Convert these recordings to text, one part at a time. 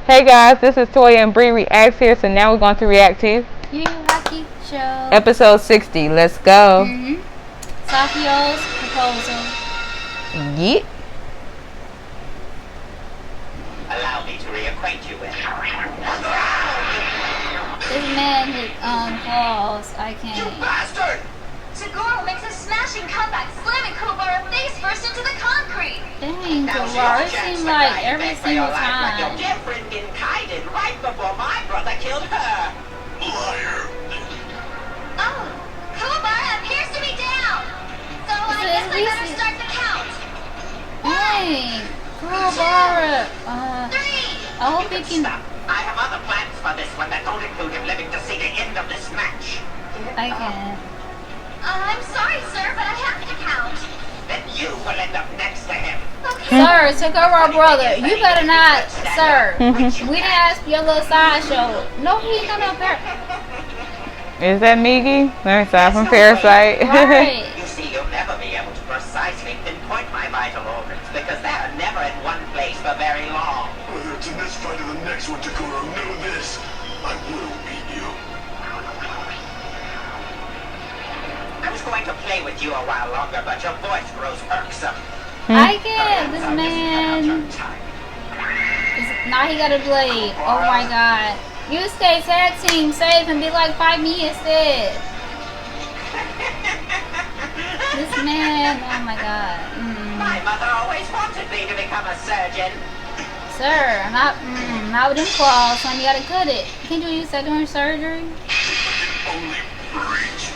Hey guys, this is Toya and Bree Reacts here, so now we're going to react to Hakusho. Episode 60. Let's go. Sakyo's proposal. Yeet. Allow me to reacquaint you with. This man with claws. I can't. You bastard! Tagoro makes a smashing comeback, slamming Kuwabara face first into the concrete. Dang, Kuwabara. It seems like every single time. Like your dear friend Genkai did right before my brother killed her. Liar. Oh, Kuwabara appears to be down. So I guess I better start the count. Dang, Kuwabara. 3. I hope he can. Stop. I have other plans for this one that don't include him living to see the end of this match. I can't. I'm sorry, sir, but I have to count. Then you will end up next to him. Okay. Sir, Tagoro brother, you better not, sir. We didn't ask for your little sideshow. No, he's not up there. Is that Migi? Learn aside from Parasite. Right. You see, you'll never be able to precisely pinpoint my vital organs because they are never in one place for very long. Whether it's in this fight or the next one, Tagoro, know this. I will beat you. I was going to play with you a while longer, but your voice grows irksome. I can't. This man. Now he got a blade. Oh my god. You stay tag team, save and be like 5 me instead. This man. Oh my god. My mother always wanted me to become a surgeon. Sir, not with them claws, son. You gotta cut it. Can't you use that during surgery? Only preach.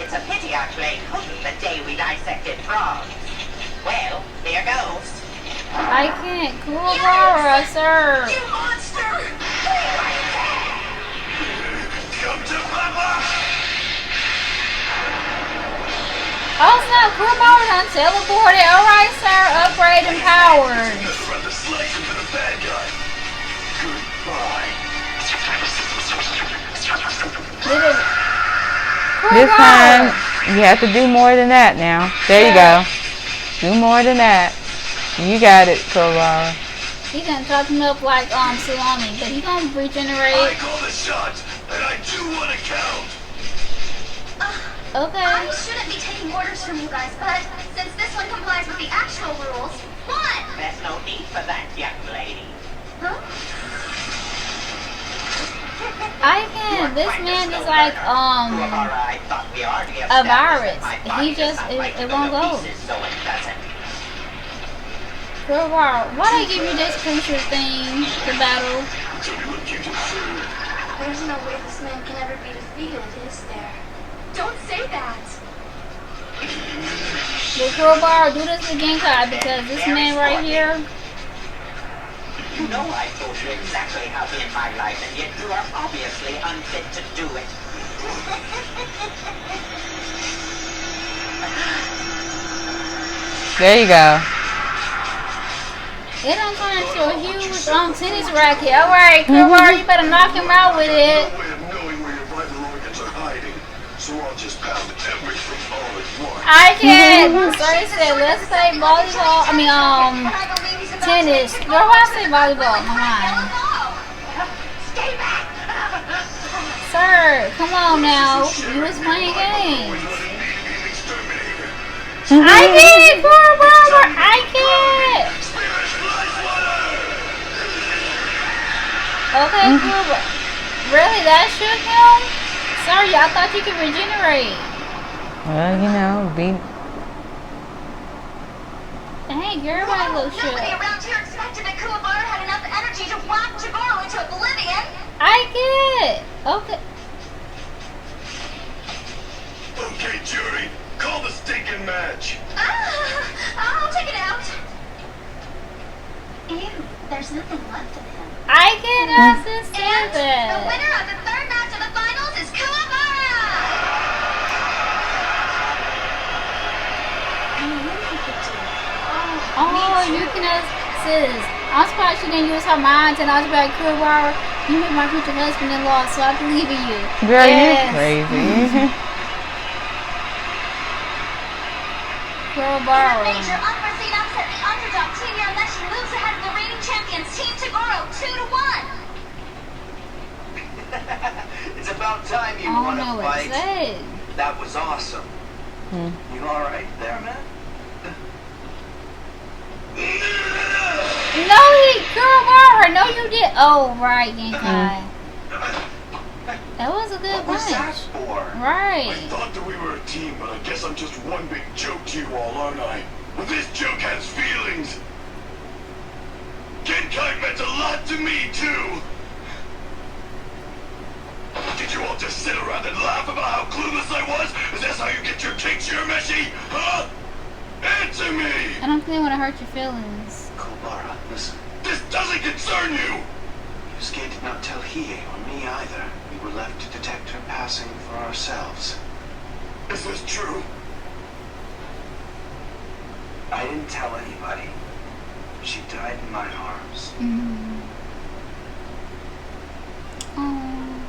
It's a pity I played cookie the day we dissected frogs. Well, there goes. I can't. Kuwabara, sir. You monster! Come to Papa! Oh snap, Kuwabara done teleported. Alright, sir. Upgrade and powers. Just run the slice into the bad guy. Goodbye. Did it? This time, you have to do more than that now. There you go. Do more than that. You got it, Kuwabara. He done chopped him up like salami, but he gonna I regenerate. call the shots, and I do want to count. Okay. I shouldn't be taking orders from you guys, but since this one complies with the actual rules, 1. There's no need for that, young lady. Huh? I can't. This man is like I thought we already a virus. established that my He body just does not like it to won't to go. pieces, so it doesn't. Kuwabara, why they give you this creature thing to battle? There's no way this man can ever be defeated, is there? Don't say that! Will Kuwabara do this again, Genkai? Because this man right here. You know I told you exactly how to end my life, and yet you are obviously unfit to do it. There you go. It done turned into a huge tennis racket. Alright, Kuwabara, you better knock him out with it. No way of knowing where your vital organs are hiding, so I'll just pound everything all at once. I can't. Sorry, said let's play volleyball. I mean, tennis. Girl, why I say volleyball? Come on. Stay back! Sir, come on now. You was playing games. I can't, Kuwabara. I can't. Okay, Kuwabara. Really, that shook him? Sorry, I thought you could regenerate. Well, you know, Dang, girl, everybody looks shook. Nobody around here expected that Kuwabara had enough energy to whack Tagoro into oblivion! I get. Okay. Okay, jury, call the stinking match. I'll take it out! Ew, there's nothing left of him. I can assist And the that. winner of the 3rd match of the finals is Kuwabara! Oh, you can assist. I'm surprised she didn't use her mind, and I was like, Kuwabara, you make my future husband-in-law, so I believe in you. girl, Yes. you crazy. Kuwabara. Major unforeseen upset, the underdog team here unless she moves ahead of the reigning champions, Team Tagoro time you I don't wanna know what fight. it said. That was awesome. Hmm. You alright there, man? No, Kuwabara. No, you did. Oh, right, Genkai. That was a good What was that punch. for? I Right. thought that we were a team, but I guess I'm just one big joke to you all, aren't I? But this joke has feelings. Genkai meant a lot to me, too. Did you all just sit around and laugh about how clueless I was? Is this how you get your cake, Shirameshi? Huh? Answer me! I don't think they want to hurt your feelings. Kuwabara, listen. This doesn't concern you! Yusuke did not tell Hiei or me either. We were left to detect her passing for ourselves. Is this true? I didn't tell anybody. She died in my arms. Oh,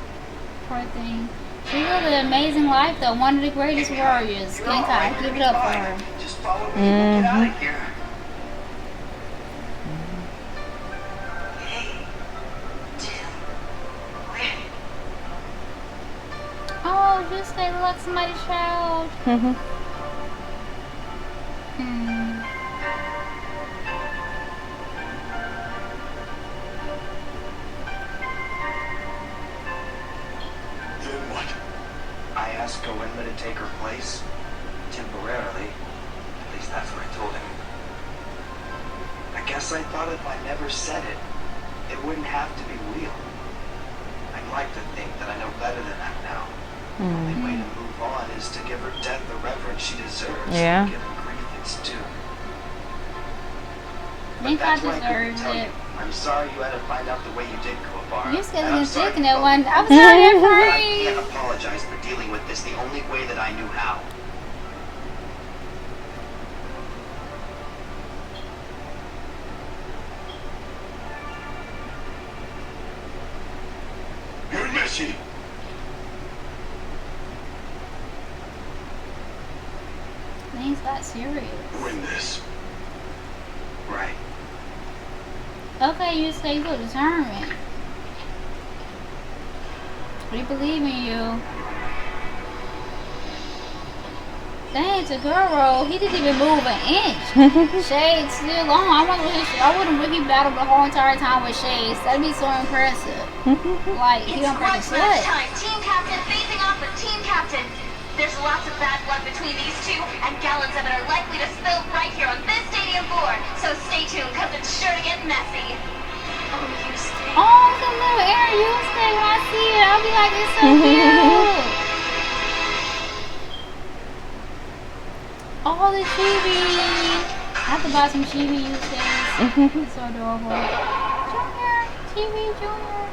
poor thing. She lived an amazing life, though. One of the greatest warriors. Genkai, give it up for her. Just follow me and get out of here. Oh, just they look like somebody's child. Then what? I asked Goenma to take her place. Temporarily. At least that's what I told him. I guess I thought if I never said it, it wouldn't have to be real. I'd like to think that I know better than that now. The only way to move on is to give her death the reverence she deserves. Yeah. And give her grief its due. Genkai That's why I couldn't deserves tell it. you. I'm sorry you had to find out the way you did, Kuwabara. You scared And I'm of sorry dick in for that both one. of you. I was already But I afraid. can't apologize for dealing with this the only way that I knew how. Urameshi! Things got serious. Win this. Right. Okay, you say you look determined. We believe in you. Dang, Tagoro, he didn't even move an inch. Shades still on. I wouldn't really battle the whole entire time with Shades. That'd be so impressive. Like, he It's don't break a grudge sweat. match time. Team captain facing off with team captain. There's lots of bad blood between these two, and gallons of it are likely to spill right here on this stadium floor. So stay tuned, because it's sure to get messy. Oh, Yusuke. Oh, the little Aaron Yusuke, when I see it, I'll be like, it's so cute. Oh, the chibi. I have to buy some chibi Yusuke. It's so adorable. Junior, chibi Junior.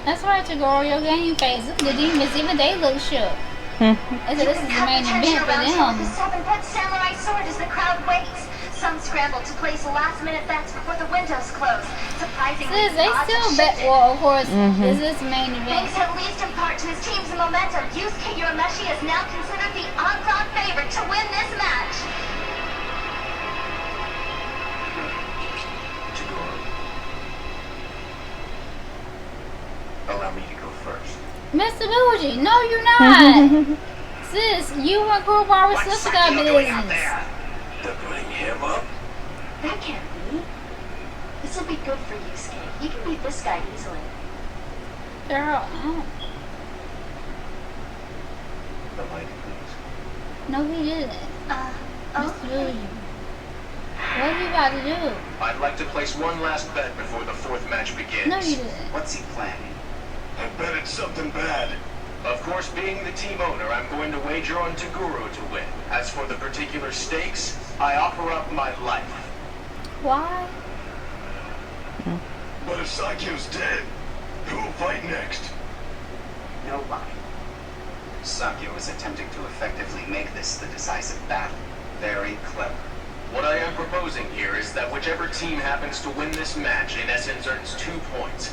That's right, Tagoro, your game face. Look at the demons, even they look shook. They said this is the main event for them. The 7-foot samurai sword as the crowd waits. Some scramble to place last-minute bets before the windows close. Surprisingly, Sis, they odds still have bet. shifted. Well, of course, this is the main Thanks event. at least in part to his team's momentum, Yusuke Urameshi is now considered the odds-on favorite to win this match. Tagoro. Allow me to go first. Mr. Bougie, no, you're not. Sis, you and Kuwabara's sister got business. They're putting him up? That can't be. This will be good for Yusuke. He can beat this guy easily. Girl, oh. The mic, please. No, he didn't. Mr. Bougie. What are you about to do? I'd like to place one last bet before the fourth match begins. No, you didn't. What's he planning? I bet it's something bad. Of course, being the team owner, I'm going to wager on Tagoro to win. As for the particular stakes, I offer up my life. Why? But if Sakyo's dead, who will fight next? Nobody. Sakyo is attempting to effectively make this the decisive battle. Very clever. What I am proposing here is that whichever team happens to win this match, in essence, earns 2 points.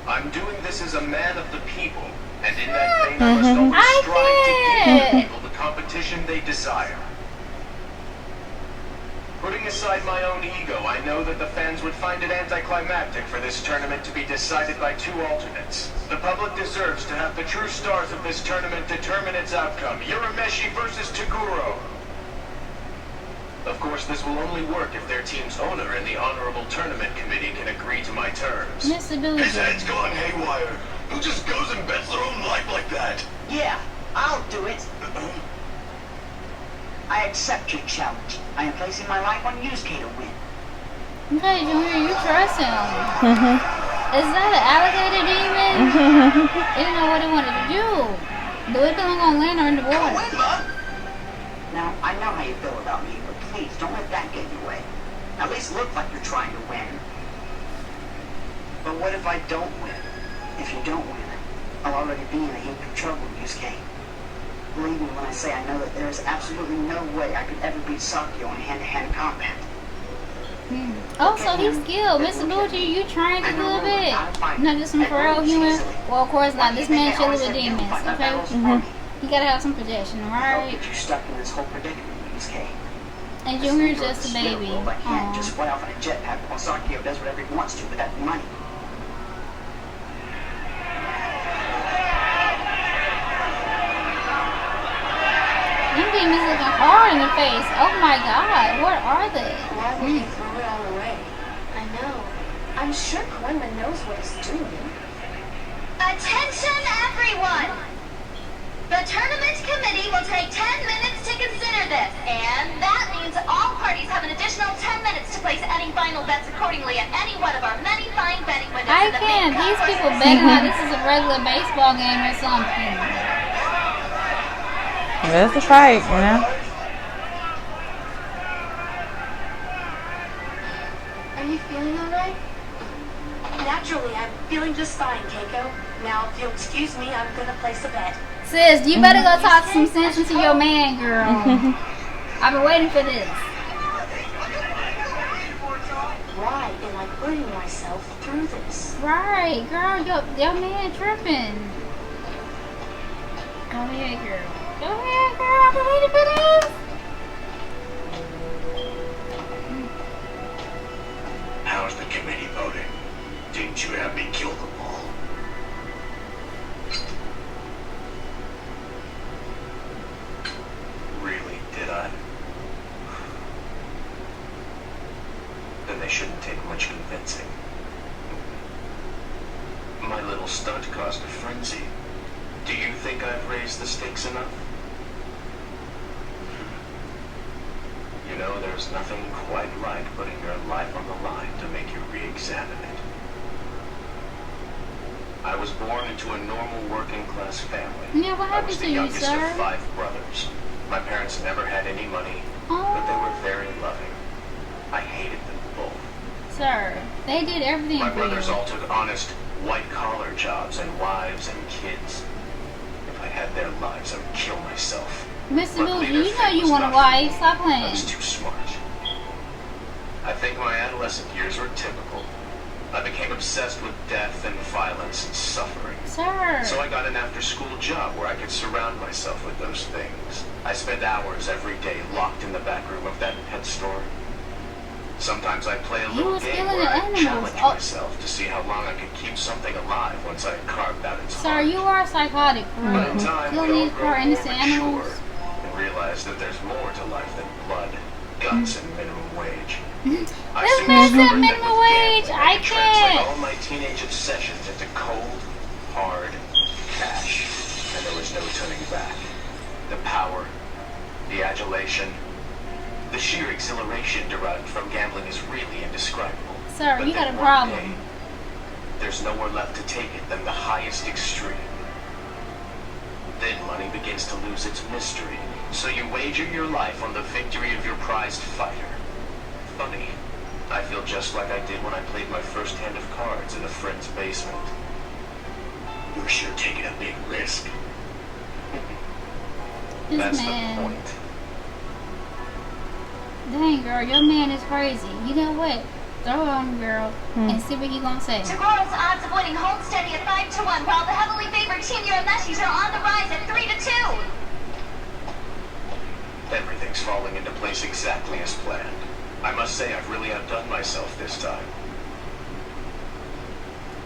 I'm doing this as a man of the people, and in that vein, I must always strive to give the people the competition they desire. Putting aside my own ego, I know that the fans would find it anticlimactic for this tournament to be decided by 2 alternates. The public deserves to have the true stars of this tournament determine its outcome. Urameshi versus Toguro. Of course, this will only work if their team's owner and the Honorable Tournament Committee can agree to my terms. His head's gone haywire. Who just goes and bets their own life like that? Yeah, I'll do it. I accept your challenge. I am placing my life on Yusuke to win. Okay, Junior, you trust him. Is that an alligator demon? He didn't know what he wanted to do. Do it belong on land or in the water? Now, I know how you feel about me, but please don't let that get in your way. At least look like you're trying to win. But what if I don't win? If you don't win, I'll already be in a heap of trouble, Yusuke. Believe me when I say I know that there is absolutely no way I could ever beat Sakyo in hand-to-hand combat. Oh, so he's skilled. Mr. Bougie, you trained a little bit. Not just some for real human. Well, of course not. This man chilling with demons, okay? You gotta have some protection, right? Get you stuck in this whole predicament, Yusuke. And Junior's just a baby. I can't just fly off in a jetpack while Sakyo does whatever he wants to with that money. Them demons looking hard in the face. Oh my god, what are they? Why would he throw it all away? I know. I'm sure Koenma knows what he's doing. Attention, everyone! The tournament committee will take 10 minutes to consider this, and that means all parties have an additional 10 minutes to place any final bets accordingly at any one of our many fine betting windows. I can't. These people betting like this is a regular baseball game or something. There's the fight, you know. Are you feeling alright? Naturally, I'm feeling just fine, Keiko. Now, if you'll excuse me, I'm gonna place a bet. Sis, you better go talk some sense into your man, girl. I've been waiting for this. Why am I putting myself through this? Right, girl, your man tripping. Go ahead, girl. Go ahead, girl. I've been waiting for this. How's the committee voting? Didn't you have me kill them all? Really, did I? Then they shouldn't take much convincing. My little stunt caused a frenzy. Do you think I've raised the stakes enough? You know, there's nothing quite like putting your life on the line to make you re-examine it. I was born into a normal working-class family. Yeah, what happened to you, I was the youngest sir? of 5 brothers. My parents never had any money, but they were very loving. I hated them both. Sir, they did everything My for brothers you. all took honest, white-collar jobs and wives and kids. If I had their lives, I would kill myself. Mr. Luckily, Bougie, their you know fate you was want a not wife. for me. Stop I playing. was too smart. I think my adolescent years were typical. I became obsessed with death and violence and suffering. Sir. So I got an after-school job where I could surround myself with those things. I spent hours every day locked in the back room of that pet store. Sometimes I'd play a You little was game killing where the I'd animals. challenge Oh. myself to see how long I could keep something alive once I had carved out its Sir, heart. you are psychotic, for But in real. time, Killing we all these grow poor more innocent mature animals. and realize that there's more to life than blood, guts, and minimum wage. I This soon man said discovered that minimum with wage. gambling, I could translate can't. all my teenage obsessions into cold, hard cash, and there was no turning back. The power, the adulation, the sheer exhilaration derived from gambling is really indescribable. Sir, But you got then a one problem. day, there's nowhere left to take it than the highest extreme. Then money begins to lose its mystery, so you wager your life on the victory of your prized fighter. Funny, I feel just like I did when I played my first hand of cards in a friend's basement. You're sure taking a big risk. This That's man. the point. Dang, girl, your man is crazy. You know what? Throw it on him, girl, and see what he gonna say. Togoro's odds of winning hold steady at 5-1, while the heavily favored Team Urameshis are on the rise at 3-2. Everything's falling into place exactly as planned. I must say I've really outdone myself this time.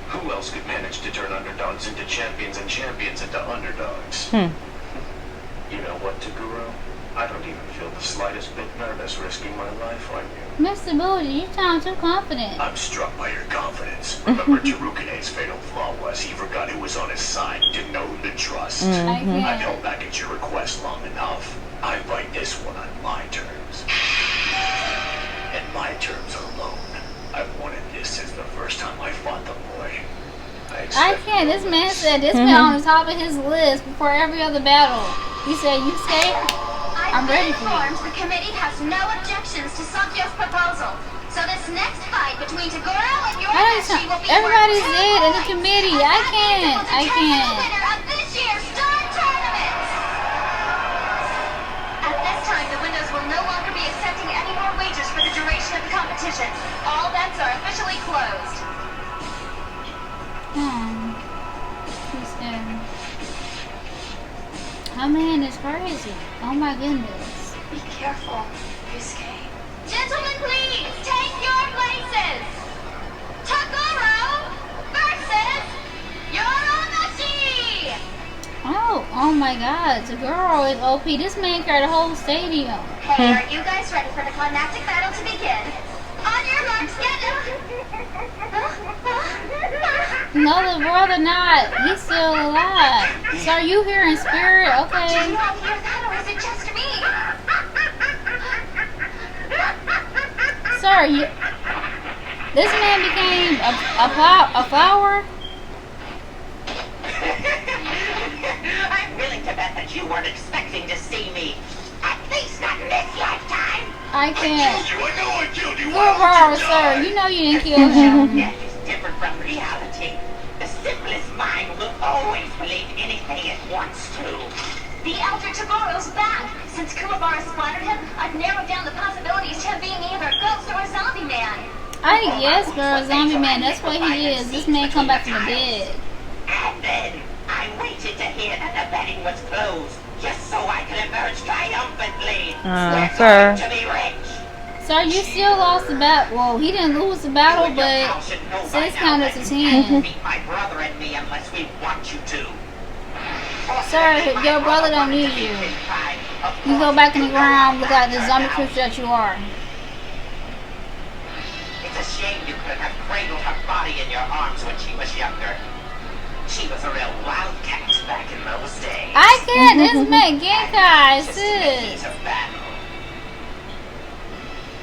Who else could manage to turn underdogs into champions and champions into underdogs? You know what, Taguro? I don't even feel the slightest bit nervous risking my life on you. Mr. Booty, you sound too confident. I'm struck by your confidence. Remember Tarukane's fatal flaw was he forgot who was on his side, didn't know who to trust. I I've can't. held back at your request long enough. I fight this one on my terms. And my terms alone. I've wanted this since the first time I fought the boy. I can't. This man said this been on the top of his list before every other battle. He said, you scared? I'm ready for you. The committee has no objections to Sakyo's proposal. So this next fight between Taguro and your Meshi will be Everybody's dead in the committee. I can't. The winner of this year's Star Tournament. At this time, the windows will no longer be accepting any more wagers for the duration of the competition. All bets are officially closed. Who's there? Oh man, it's crazy. Oh my goodness. Be careful, Yusuke. Gentlemen, please, take your places. Taguro versus Yoromashi. Oh my god, the girl is OP. This man carried the whole stadium. Hey, are you guys ready for the climactic battle to begin? On your marks, get No, the brother not. He's still alive. So are you here in spirit? Do Okay. you all hear that, or is it just me? Sir, this man became a flower? I'm willing to bet that you weren't expecting to see me. At least not in this lifetime. I can't. I know I killed you. Kuwabara, sir, you know you didn't kill him. Death is different from reality. The simplest mind will always believe anything it wants to. The Elder Taguro's back. Since Kuwabara splattered him, I've narrowed down the possibilities to him being either a ghost or a zombie man. Yes, girl, zombie man. That's what he is. This man come back from the dead. And then I waited to hear that the betting was closed, just so I could emerge triumphantly. We're sir. going to be rich. Sir, you still lost the battle. Well, he didn't lose the battle, but since count as a 10. Meet my brother and me unless we want you to. Sir, your brother don't need you. You go back in the ground, look like the zombie creature that you are. It's a shame you couldn't have cradled her body in your arms when she was younger. She was a real wildcat back in those days. I can't. This man Genkai, sis.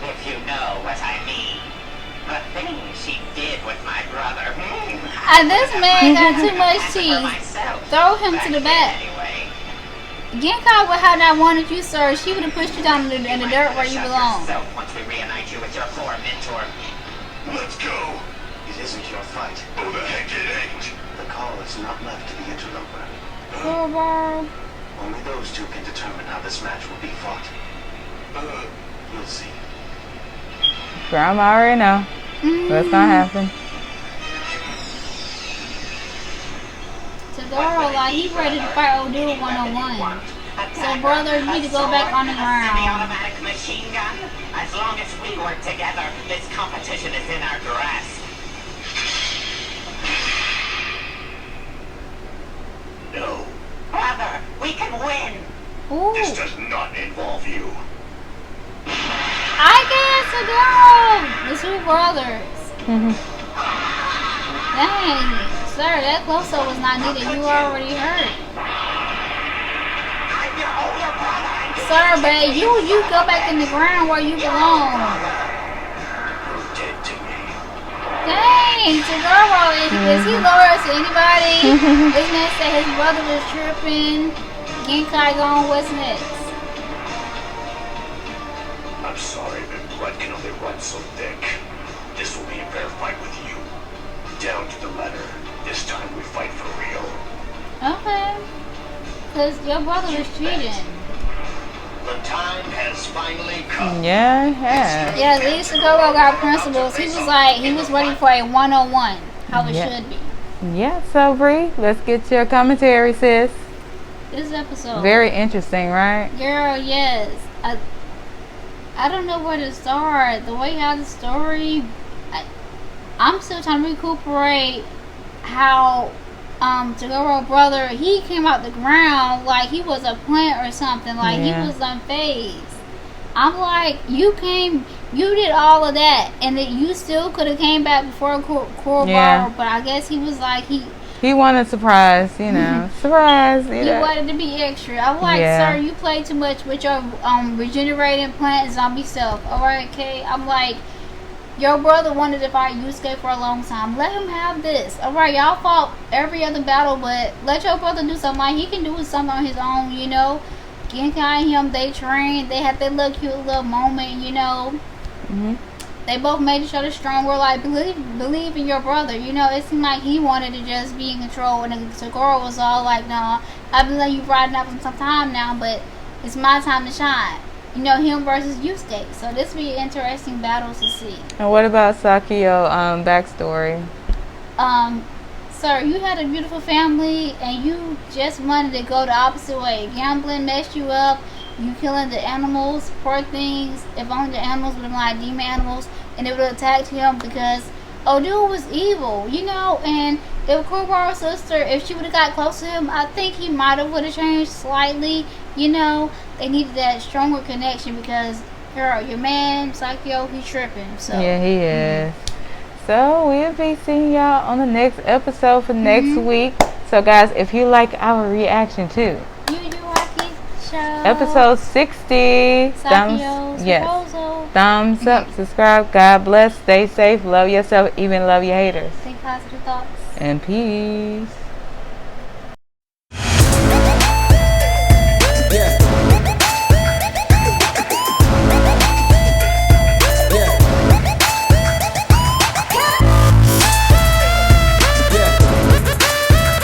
If you know what I mean. The thing she did with my brother. This man got too much teeth. Throw him to the back. Anyway, Genkai would have not wanted you, sir. She would have pushed you down in the dirt where you belong. once we reunite you with your poor mentor. Let's go. It isn't your fight. Oh, the heck it ain't. The call is not left to the interloper. Kuwabara. Only those two can determine how this match will be fought. You'll see. Grandma already know what's gonna happen. Taguro, like, he ready to fight Odu 101. So, brother, you need to go back on the ground. Semi-automatic machine gun. As long as we work together, this competition is in our grasp. No, Brother, we can win. Ooh. this does not involve you. I guess Taguro. The two brothers. Dang. Sir, that close-up was not needed. You were already hurt. I'm your older brother. Sir, but you go back in the ground where you belong. You're dead to me. Dang, Taguro, is he loyal to anybody? This man said his brother was tripping. Genkai gone, what's next? I'm sorry, but blood can only run so thick. This will be a fair fight with you. Down to the letter. This time we fight for real. Okay. Because your brother was cheating. The time has finally come. Yeah, it has. Yeah, at least Taguro got principles. He was ready for a 101. How it should be. Yeah, so Bree, let's get your commentary, sis. This episode. Very interesting, right? Girl, yes. I don't know where to start. The way how the story, I'm still trying to recuperate how Toguro brother, he came out the ground like he was a plant or something, like he was unfazed. I'm like, you did all of that, and that you still could have came back before Kuwabara, but I guess he was like he wanted surprise, you know, surprise. You know. He wanted to be extra. I'm like, sir, you play too much with your regenerating plant zombie stuff. All right, okay. I'm like, your brother wanted to fight Yusuke for a long time. Let him have this. All right, y'all fought every other battle, but let your brother do something. Like he can do something on his own, you know. Genkai and him, they trained. They had that little cute little moment, you know. They both made each other stronger. Like, believe in your brother. You know, it seemed like he wanted to just be in control. And Toguro was all like, no, I've been letting you riding up for some time now, but it's my time to shine. You know, him versus Yusuke. So this will be an interesting battle to see. And what about Sakyo backstory? Sir, you had a beautiful family, and you just wanted to go the opposite way. Gambling messed you up. You killing the animals, poor things. If only the animals would have been like demon animals, and it would have attacked him because Odu was evil, you know. And if Kuwabara's sister, if she would have got close to him, I think he might have would have changed slightly, you know. They needed that stronger connection because your man Sakyo, he's tripping. So yeah, he is. So we'll be seeing y'all on the next episode for next week. So guys, if you like our reaction to episode 60, thumbs up, subscribe. God bless, stay safe, love yourself, even love your haters. Think positive thoughts. And peace.